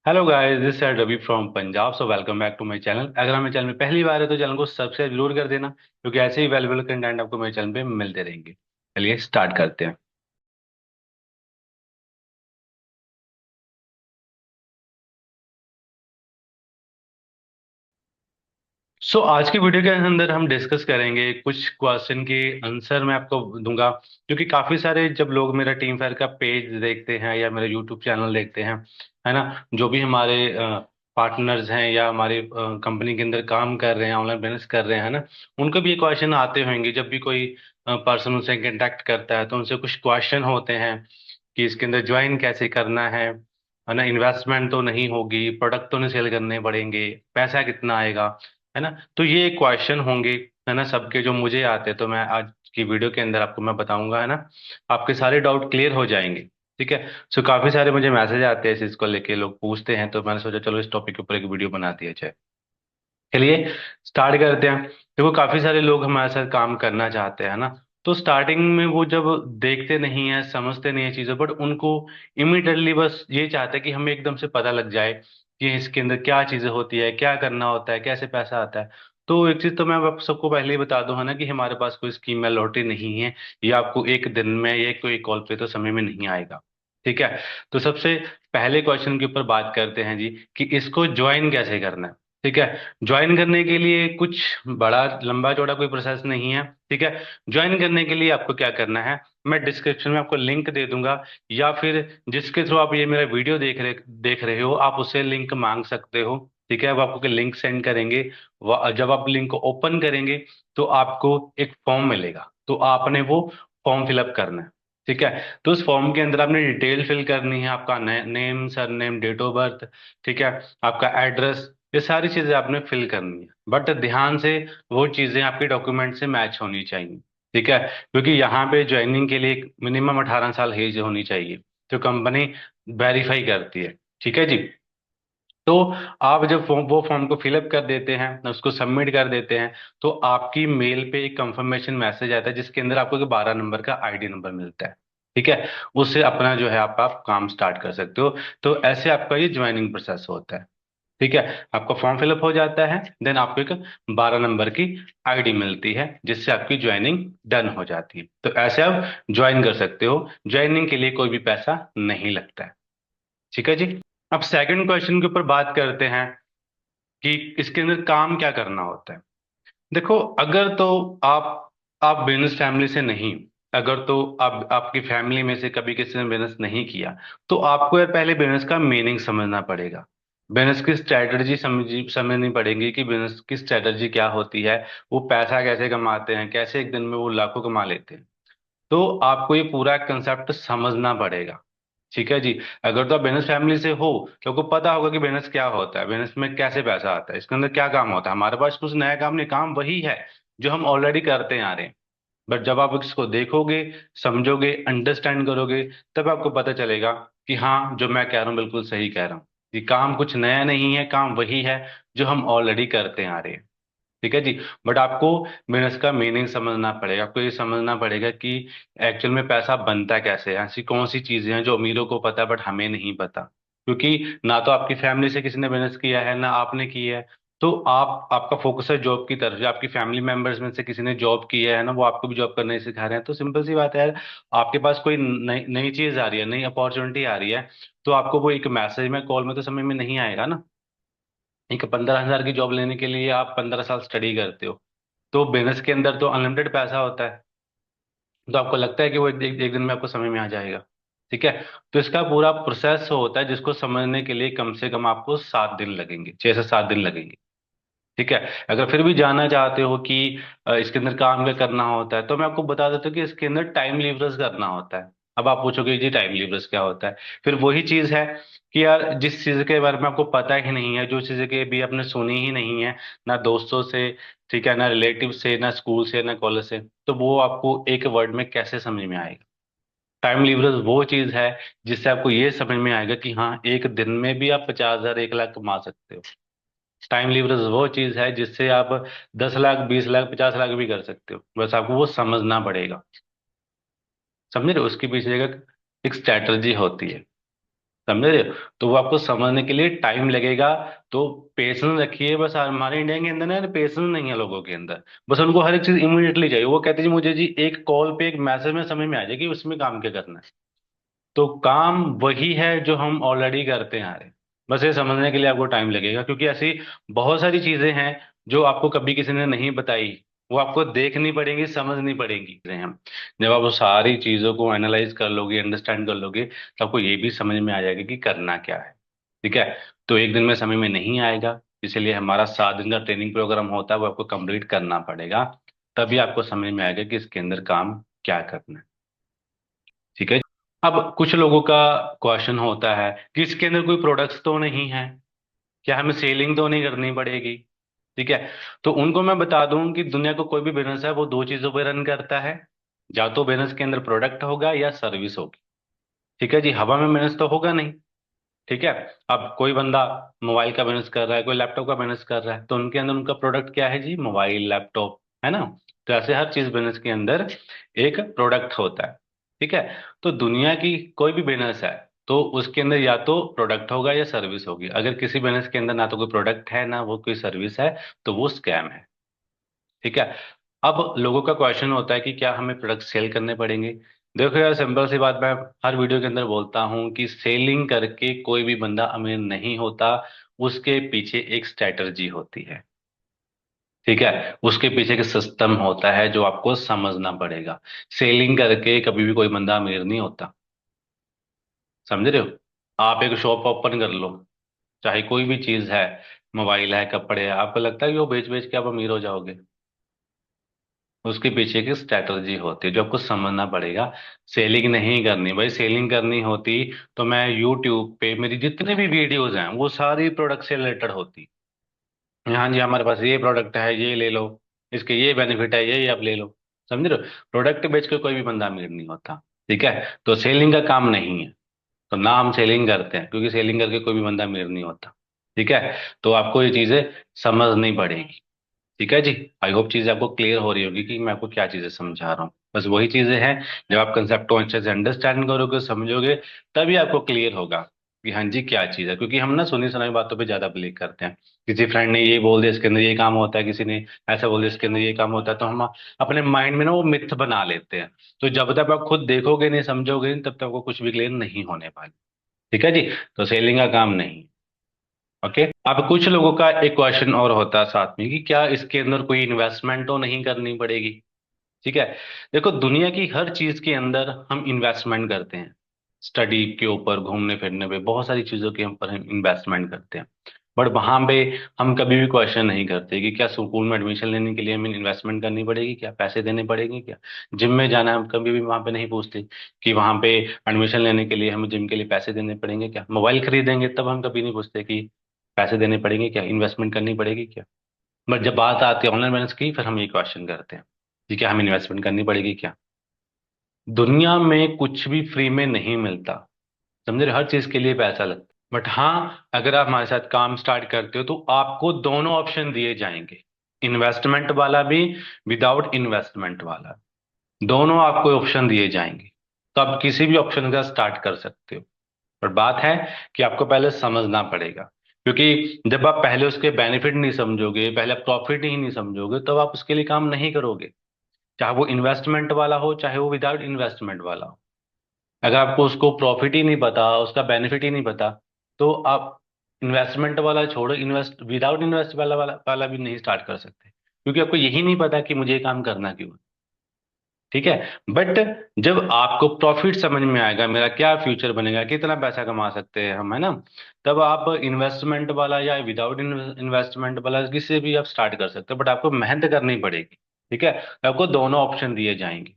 Hello guys, this है Ravi from Punjab. So welcome back to my channel. अगर हमें channel में पहली बार है तो चैनल को सब्सक्राइब जरूर कर देना, क्योंकि ऐसे ही वैल्यूबल कंटेंट आपको मेरे चैनल पे मिलते रहेंगे। चलिए स्टार्ट करते हैं। आज की वीडियो के अंदर हम डिस्कस करेंगे कुछ क्वेश्चन के आंसर मैं आपको दूंगा, क्योंकि काफी सारे जब लोग मेरा टीम फेयर का पेज देखते हैं या मेरा यूट्यूब चैनल देखते हैं, है ना, जो भी हमारे पार्टनर्स हैं या हमारे कंपनी के अंदर काम कर रहे हैं, ऑनलाइन बिजनेस कर रहे हैं ना, उनको भी ये क्वेश्चन आते होंगे। जब भी कोई पर्सन उनसे कांटेक्ट करता है तो उनसे कुछ क्वेश्चन होते हैं कि इसके अंदर ज्वाइन कैसे करना है ना, इन्वेस्टमेंट तो नहीं होगी, प्रोडक्ट तो नहीं सेल करने पड़ेंगे, पैसा कितना आएगा, है ना। तो ये क्वेश्चन होंगे, है ना, सबके जो मुझे आते हैं। तो मैं आज की वीडियो के अंदर आपको मैं बताऊंगा, है ना, आपके सारे डाउट क्लियर हो जाएंगे। ठीक है। काफी सारे मुझे मैसेज आते हैं इस चीज को लेके, लोग पूछते हैं, तो मैंने सोचा चलो इस टॉपिक के ऊपर एक वीडियो बना दिया जाए। चलिए स्टार्ट करते हैं। देखो, काफी सारे लोग हमारे साथ काम करना चाहते हैं ना, तो स्टार्टिंग में वो जब देखते नहीं है, समझते नहीं है चीजों, बट उनको इमिडिएटली बस ये चाहते हैं कि हमें एकदम से पता लग जाए कि इसके अंदर क्या चीजें होती है, क्या करना होता है, कैसे पैसा आता है। तो एक चीज तो मैं आप सबको पहले ही बता दूं, है ना, कि हमारे पास कोई स्कीम या लॉटरी नहीं है। ये आपको एक दिन में या कोई कॉल पे तो समय में नहीं आएगा। ठीक है। तो सबसे पहले क्वेश्चन के ऊपर बात करते हैं जी, कि इसको ज्वाइन कैसे करना है। ठीक है। ज्वाइन करने के लिए कुछ बड़ा लंबा चौड़ा कोई प्रोसेस नहीं है। ठीक है। ज्वाइन करने के लिए आपको क्या करना है, मैं डिस्क्रिप्शन में आपको लिंक दे दूंगा, या फिर जिसके थ्रू आप ये मेरा वीडियो देख रहे हो, आप उससे लिंक मांग सकते हो। ठीक है। अब आपको लिंक सेंड करेंगे, जब आप लिंक को ओपन करेंगे तो आपको एक फॉर्म मिलेगा, तो आपने वो फॉर्म फिलअप करना है। ठीक है। तो उस फॉर्म के अंदर आपने डिटेल फिल करनी है, आपका name, surname, date of birth, ठीक है, आपका एड्रेस, ये सारी चीजें आपने फिल करनी है। बट ध्यान से वो चीजें आपके डॉक्यूमेंट से मैच होनी चाहिए। ठीक है। क्योंकि यहाँ पे ज्वाइनिंग के लिए मिनिमम 18 साल एज होनी चाहिए, जो कंपनी वेरीफाई करती है। ठीक है जी। तो आप जब वो फॉर्म को फिलअप कर देते हैं, उसको सबमिट कर देते हैं, तो आपकी मेल पे एक कंफर्मेशन मैसेज आता है, जिसके अंदर आपको 12 नंबर का आईडी नंबर मिलता है। ठीक है। उससे अपना जो है आप काम स्टार्ट कर सकते हो। तो ऐसे आपका ये ज्वाइनिंग प्रोसेस होता है। ठीक है। आपका फॉर्म फिलअप हो जाता है, देन आपको एक 12 नंबर की आईडी मिलती है, जिससे आपकी ज्वाइनिंग डन हो जाती है। तो ऐसे आप ज्वाइन कर सकते हो। ज्वाइनिंग के लिए कोई भी पैसा नहीं लगता है। ठीक है जी। अब सेकंड क्वेश्चन के ऊपर बात करते हैं कि इसके अंदर काम क्या करना होता है। देखो, अगर तो आप बिजनेस फैमिली से नहीं, अगर तो आप आपकी फैमिली में से कभी किसी ने बिजनेस नहीं किया, तो आपको यार पहले बिजनेस का मीनिंग समझना पड़ेगा। बिजनेस की स्ट्रैटेजी समझनी पड़ेगी कि बिजनेस की स्ट्रैटेजी क्या होती है, वो पैसा कैसे कमाते हैं, कैसे एक दिन में वो लाखों कमा लेते हैं। तो आपको ये पूरा कंसेप्ट समझना पड़ेगा। ठीक है जी। अगर तो आप बिजनेस फैमिली से हो तो आपको पता होगा कि बिजनेस क्या होता है, बिजनेस में कैसे पैसा आता है, इसके अंदर क्या काम होता है। हमारे पास कुछ नया काम नहीं, काम वही है जो हम ऑलरेडी करते आ रहे हैं। बट जब आप इसको देखोगे, समझोगे, अंडरस्टैंड करोगे, तब आपको पता चलेगा कि हाँ, जो मैं कह रहा हूँ बिल्कुल सही कह रहा हूँ। कि काम कुछ नया नहीं है, काम वही है जो हम ऑलरेडी करते आ रहे हैं। ठीक है जी। बट आपको बिजनेस का मीनिंग समझना पड़ेगा, आपको ये समझना पड़ेगा कि एक्चुअल में पैसा बनता कैसे है, ऐसी कौन सी चीजें हैं जो अमीरों को पता है बट हमें नहीं पता। क्योंकि ना तो आपकी फैमिली से किसी ने बिजनेस किया है, ना आपने किया है। तो आपका फोकस है जॉब की तरफ, जो आपकी फैमिली मेंबर्स में से किसी ने जॉब किया है ना, वो आपको भी जॉब करना ही सिखा रहे हैं। तो सिंपल सी बात है यार, आपके पास कोई नई नई चीज आ रही है, नई अपॉर्चुनिटी आ रही है, तो आपको वो एक मैसेज में, कॉल में तो समझ में नहीं आएगा ना। एक 15 हजार की जॉब लेने के लिए आप 15 साल स्टडी करते हो, तो बिजनेस के अंदर तो अनलिमिटेड पैसा होता है। तो आपको लगता है कि वो एक दिन में आपको समझ में आ जाएगा। ठीक है। तो इसका पूरा प्रोसेस होता है, जिसको समझने के लिए कम से कम आपको 7 दिन लगेंगे, 6 से 7 दिन लगेंगे। ठीक है। अगर फिर भी जानना चाहते हो कि इसके अंदर काम क्या करना होता है, तो मैं आपको बता देता हूँ कि इसके अंदर टाइम लीवरेज करना होता है। अब आप पूछोगे जी टाइम लीवरेज क्या होता है। फिर वही चीज है कि यार, जिस चीज के बारे में आपको पता ही नहीं है, जो चीजें के भी आपने सुनी ही नहीं है, ना दोस्तों से, ठीक है, ना रिलेटिव से, ना स्कूल से, ना कॉलेज से, तो वो आपको एक वर्ड में कैसे समझ में आएगा। टाइम लीवरेज वो चीज है जिससे आपको ये समझ में आएगा कि हाँ, एक दिन में भी आप 50 हजार, 1 लाख कमा सकते हो। टाइम लीवरेज वो चीज है जिससे आप 10 लाख, 20 लाख, 50 लाख भी कर सकते हो, बस आपको वो समझना पड़ेगा। समझ रहे हो, उसके पीछे एक स्ट्रैटेजी होती है। समझ रहे हो? तो वो आपको समझने के लिए टाइम लगेगा। तो पेशेंस रखिए बस। हमारे इंडिया के अंदर ना पेशेंस नहीं है लोगों के अंदर। बस उनको हर एक चीज इमीडिएटली चाहिए। वो कहते जी मुझे जी एक कॉल पे एक मैसेज में समझ में आ जाएगी उसमें काम क्या करना है। तो काम वही है जो हम ऑलरेडी करते हैं आ रहे। बस ये समझने के लिए आपको टाइम लगेगा, क्योंकि ऐसी बहुत सारी चीजें हैं जो आपको कभी किसी ने नहीं बताई। वो आपको देखनी पड़ेगी, समझनी पड़ेगी हम। जब आप वो सारी चीजों को एनालाइज कर लोगे, अंडरस्टैंड कर लोगे, तो आपको ये भी समझ में आ जाएगा कि करना क्या है। ठीक है। तो एक दिन में समझ में नहीं आएगा, इसलिए हमारा 7 दिन का ट्रेनिंग प्रोग्राम होता है, वो आपको कंप्लीट करना पड़ेगा। तभी आपको समझ में आएगा कि इसके अंदर काम क्या करना है। ठीक है। अब कुछ लोगों का क्वेश्चन होता है कि इसके अंदर कोई प्रोडक्ट्स तो नहीं है, क्या हमें सेलिंग तो नहीं करनी पड़ेगी? ठीक है। तो उनको मैं बता दूं कि दुनिया को कोई भी बिजनेस है वो दो चीजों पर रन करता है। या तो बिजनेस के अंदर प्रोडक्ट होगा या सर्विस होगी। ठीक है जी, हवा में बिजनेस तो होगा नहीं। ठीक है। अब कोई बंदा मोबाइल का बिजनेस कर रहा है, कोई लैपटॉप का बिजनेस कर रहा है, तो उनके अंदर उनका प्रोडक्ट क्या है जी? मोबाइल, लैपटॉप, है ना? तो ऐसे हर चीज बिजनेस के अंदर एक प्रोडक्ट होता है। ठीक है। तो दुनिया की कोई भी बिजनेस है तो उसके अंदर या तो प्रोडक्ट होगा या सर्विस होगी। अगर किसी बिजनेस के अंदर ना तो कोई प्रोडक्ट है ना वो कोई सर्विस है, तो वो स्कैम है। ठीक है। अब लोगों का क्वेश्चन होता है कि क्या हमें प्रोडक्ट सेल करने पड़ेंगे? देखो यार, सिंपल सी बात, मैं हर वीडियो के अंदर बोलता हूं कि सेलिंग करके कोई भी बंदा अमीर नहीं होता। उसके पीछे एक स्ट्रेटजी होती है। ठीक है। उसके पीछे एक सिस्टम होता है जो आपको समझना पड़ेगा। सेलिंग करके कभी भी कोई बंदा अमीर नहीं होता। समझ रहे हो? आप एक शॉप ओपन कर लो, चाहे कोई भी चीज है, मोबाइल है, कपड़े है, आपको लगता है कि वो बेच बेच के आप अमीर हो जाओगे? उसके पीछे की स्ट्रैटेजी होती है जो आपको समझना पड़ेगा। सेलिंग नहीं करनी भाई, सेलिंग करनी होती तो मैं यूट्यूब पे मेरी जितने भी वीडियोस हैं वो सारी प्रोडक्ट से रिलेटेड होती। हाँ जी, हमारे पास ये प्रोडक्ट है, ये ले लो, इसके ये बेनिफिट है, ये आप ले लो। समझ रहे हो? प्रोडक्ट बेच के कोई भी बंदा अमीर नहीं होता। ठीक है। तो सेलिंग का काम नहीं है, तो ना हम सेलिंग करते हैं, क्योंकि सेलिंग करके कोई भी बंदा अमीर नहीं होता। ठीक है। तो आपको ये चीजें समझनी पड़ेगी। ठीक है जी। आई होप चीजें आपको क्लियर हो रही होगी कि मैं आपको क्या चीजें समझा रहा हूँ। बस वही चीजें हैं, जब आप कंसेप्ट को अच्छे से अंडरस्टैंड करोगे, समझोगे, तभी आपको क्लियर होगा कि हाँ जी क्या चीज है। क्योंकि हम ना सुनी सुनाई बातों पे ज्यादा बिलीव करते हैं। किसी फ्रेंड ने ये बोल दिया इसके अंदर ये काम होता है, किसी ने ऐसा बोल दिया इसके अंदर ये काम होता है, तो हम अपने माइंड में ना वो मिथ बना लेते हैं। तो जब तक आप खुद देखोगे नहीं, समझोगे नहीं, तब तक आपको कुछ भी क्लियर नहीं होने वाला। ठीक है जी। तो सेलिंग का काम नहीं। ओके। अब कुछ लोगों का एक क्वेश्चन और होता है साथ में कि क्या इसके अंदर कोई इन्वेस्टमेंट तो नहीं करनी पड़ेगी? ठीक है। देखो, दुनिया की हर चीज के अंदर हम इन्वेस्टमेंट करते हैं। स्टडी के ऊपर, घूमने फिरने पे, बहुत सारी चीजों के ऊपर हम इन्वेस्टमेंट करते हैं। बट वहां पे हम कभी भी क्वेश्चन नहीं करते कि क्या स्कूल में एडमिशन लेने के लिए हमें इन्वेस्टमेंट करनी पड़ेगी, क्या पैसे देने पड़ेंगे क्या? जिम में जाना है, हम कभी भी वहां पे नहीं पूछते कि वहां पे एडमिशन लेने के लिए हमें जिम के लिए पैसे देने पड़ेंगे क्या? मोबाइल खरीदेंगे तब हम कभी नहीं पूछते कि पैसे देने पड़ेंगे क्या, इन्वेस्टमेंट करनी पड़ेगी क्या? बट जब बात आती है ऑनलाइन बिजनेस की, फिर हम ये क्वेश्चन करते हैं कि क्या हमें इन्वेस्टमेंट करनी पड़ेगी क्या? दुनिया में कुछ भी फ्री में नहीं मिलता। समझ रहे हो? हर चीज के लिए पैसा लगता है। बट हाँ, अगर आप हमारे साथ काम स्टार्ट करते हो तो आपको दोनों ऑप्शन दिए जाएंगे, इन्वेस्टमेंट वाला भी, विदाउट इन्वेस्टमेंट वाला। दोनों आपको ऑप्शन दिए जाएंगे। तो आप किसी भी ऑप्शन का स्टार्ट कर सकते हो। पर बात है कि आपको पहले समझना पड़ेगा। क्योंकि जब आप पहले उसके बेनिफिट नहीं समझोगे, पहले प्रॉफिट ही नहीं समझोगे, तब आप उसके लिए काम नहीं करोगे। चाहे वो इन्वेस्टमेंट वाला हो, चाहे वो विदाउट इन्वेस्टमेंट वाला हो। अगर आपको उसको प्रॉफिट ही नहीं पता, उसका बेनिफिट ही नहीं पता, तो आप इन्वेस्टमेंट वाला छोड़ो, इन्वेस्ट विदाउट इन्वेस्ट वाला भी नहीं स्टार्ट कर सकते, क्योंकि आपको यही नहीं पता कि मुझे ये काम करना क्यों है। ठीक है। बट जब आपको प्रॉफिट समझ में आएगा, मेरा क्या फ्यूचर बनेगा, कितना पैसा कमा सकते हैं हम, है ना? तब आप इन्वेस्टमेंट वाला या विदाउट इन्वेस्टमेंट वाला किसी भी आप स्टार्ट कर सकते हो, बट आपको मेहनत करनी पड़ेगी। ठीक है। आपको दोनों ऑप्शन दिए जाएंगे,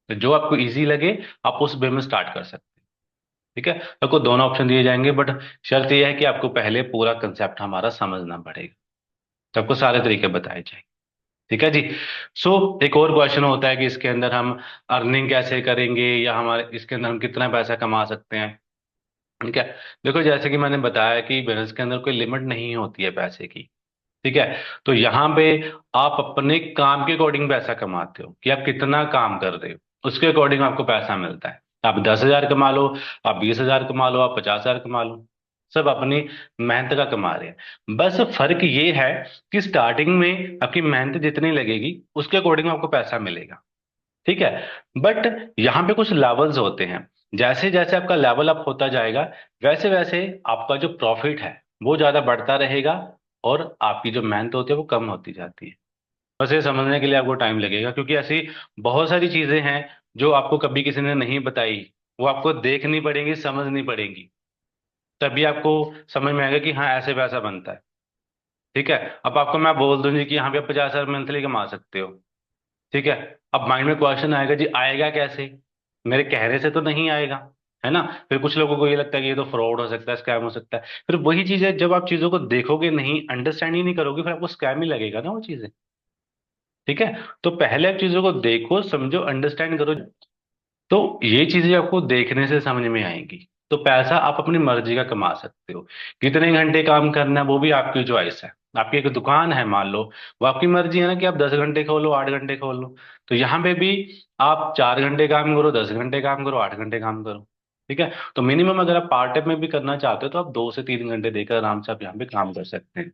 तो जो आपको इजी लगे आप उस वे में स्टार्ट कर सकते हैं। ठीक है। आपको दोनों ऑप्शन दिए जाएंगे, बट शर्त यह है कि आपको पहले पूरा कंसेप्ट हमारा समझना पड़ेगा। तो आपको सारे तरीके बताए जाएंगे। ठीक है जी। सो एक और क्वेश्चन होता है कि इसके अंदर हम अर्निंग कैसे करेंगे, या हमारे इसके अंदर हम कितना पैसा कमा सकते हैं? ठीक है। देखो, जैसे कि मैंने बताया कि बिजनेस के अंदर कोई लिमिट नहीं होती है पैसे की। ठीक है। तो यहाँ पे आप अपने काम के अकॉर्डिंग पैसा कमाते हो कि आप कितना काम कर रहे हो, उसके अकॉर्डिंग आपको पैसा मिलता है। आप 10,000 कमा लो, आप 20,000 कमा लो, आप 50,000 कमा लो, सब अपनी मेहनत का कमा रहे हैं। बस फर्क ये है कि स्टार्टिंग में आपकी मेहनत जितनी लगेगी उसके अकॉर्डिंग आपको पैसा मिलेगा। ठीक है। बट यहाँ पे कुछ लेवल्स होते हैं। जैसे जैसे आपका लेवल अप होता जाएगा, वैसे वैसे आपका जो प्रॉफिट है वो ज्यादा बढ़ता रहेगा, और आपकी जो मेहनत होती है वो कम होती जाती है। बस ये समझने के लिए आपको टाइम लगेगा, क्योंकि ऐसी बहुत सारी चीजें हैं जो आपको कभी किसी ने नहीं बताई। वो आपको देखनी पड़ेंगी, समझनी पड़ेंगी, तभी आपको समझ में आएगा कि हाँ ऐसे पैसा बनता है। ठीक है। अब आपको मैं बोल दूं जी कि यहाँ पे 50,000 मंथली कमा सकते हो। ठीक है। अब माइंड में क्वेश्चन आएगा जी, आएगा कैसे? मेरे कहने से तो नहीं आएगा, है ना। फिर कुछ लोगों को ये लगता है कि ये तो फ्रॉड हो सकता है, स्कैम हो सकता है। फिर वही चीज है, जब आप चीजों को देखोगे नहीं, अंडरस्टैंड ही नहीं करोगे, फिर आपको स्कैम ही लगेगा ना वो चीजें। ठीक है। तो पहले आप चीजों को देखो, समझो, अंडरस्टैंड करो। तो ये चीजें आपको देखने से समझ में आएंगी। तो पैसा आप अपनी मर्जी का कमा सकते हो। कितने घंटे काम करना है वो भी आपकी चॉइस है। आपकी एक दुकान है मान लो, वो आपकी मर्जी है ना कि आप 10 घंटे खोलो, 8 घंटे खोलो। तो यहाँ पे भी आप 4 घंटे काम करो, 10 घंटे काम करो, 8 घंटे काम करो। ठीक है। तो मिनिमम अगर आप पार्ट टाइम में भी करना चाहते हो तो आप 2 से 3 घंटे देकर आराम से आप यहाँ पे काम कर सकते हैं।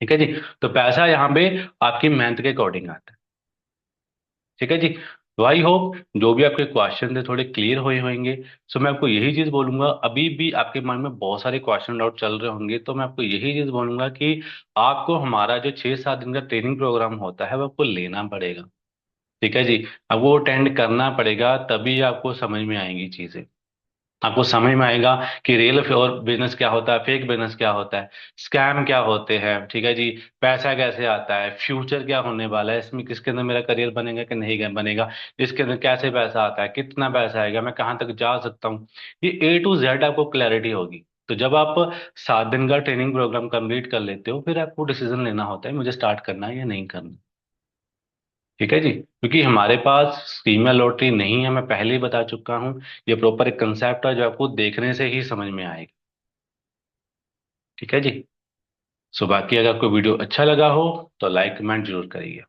ठीक है जी। तो पैसा यहाँ पे आपकी मेहनत के अकॉर्डिंग आता है। ठीक है जी। तो आई होप जो भी आपके क्वेश्चन थे थोड़े क्लियर हुए होंगे। सो मैं आपको यही चीज बोलूंगा, अभी भी आपके मन में बहुत सारे क्वेश्चन डाउट चल रहे होंगे, तो मैं आपको यही चीज बोलूंगा कि आपको हमारा जो 6-7 दिन का ट्रेनिंग प्रोग्राम होता है वो आपको लेना पड़ेगा। ठीक है जी। अब वो अटेंड करना पड़ेगा, तभी आपको समझ में आएंगी चीजें। आपको समझ में आएगा कि रियल और बिजनेस क्या होता है, फेक बिजनेस क्या होता है, स्कैम क्या होते हैं। ठीक है जी। पैसा कैसे आता है, फ्यूचर क्या होने वाला है, इसमें किसके अंदर मेरा करियर बनेगा कि नहीं बनेगा, इसके अंदर कैसे पैसा आता है, कितना पैसा आएगा, मैं कहाँ तक जा सकता हूँ। ये A to Z आपको क्लैरिटी होगी। तो जब आप 7 दिन का ट्रेनिंग प्रोग्राम कंप्लीट कर लेते हो, फिर आपको डिसीजन लेना होता है मुझे स्टार्ट करना है या नहीं करना। ठीक है जी। क्योंकि हमारे पास स्कीम या लॉटरी नहीं है, मैं पहले ही बता चुका हूँ। ये प्रॉपर एक कंसेप्ट है जो आपको देखने से ही समझ में आएगा। ठीक है जी। सो बाकी अगर आपको वीडियो अच्छा लगा हो तो लाइक कमेंट जरूर करिए।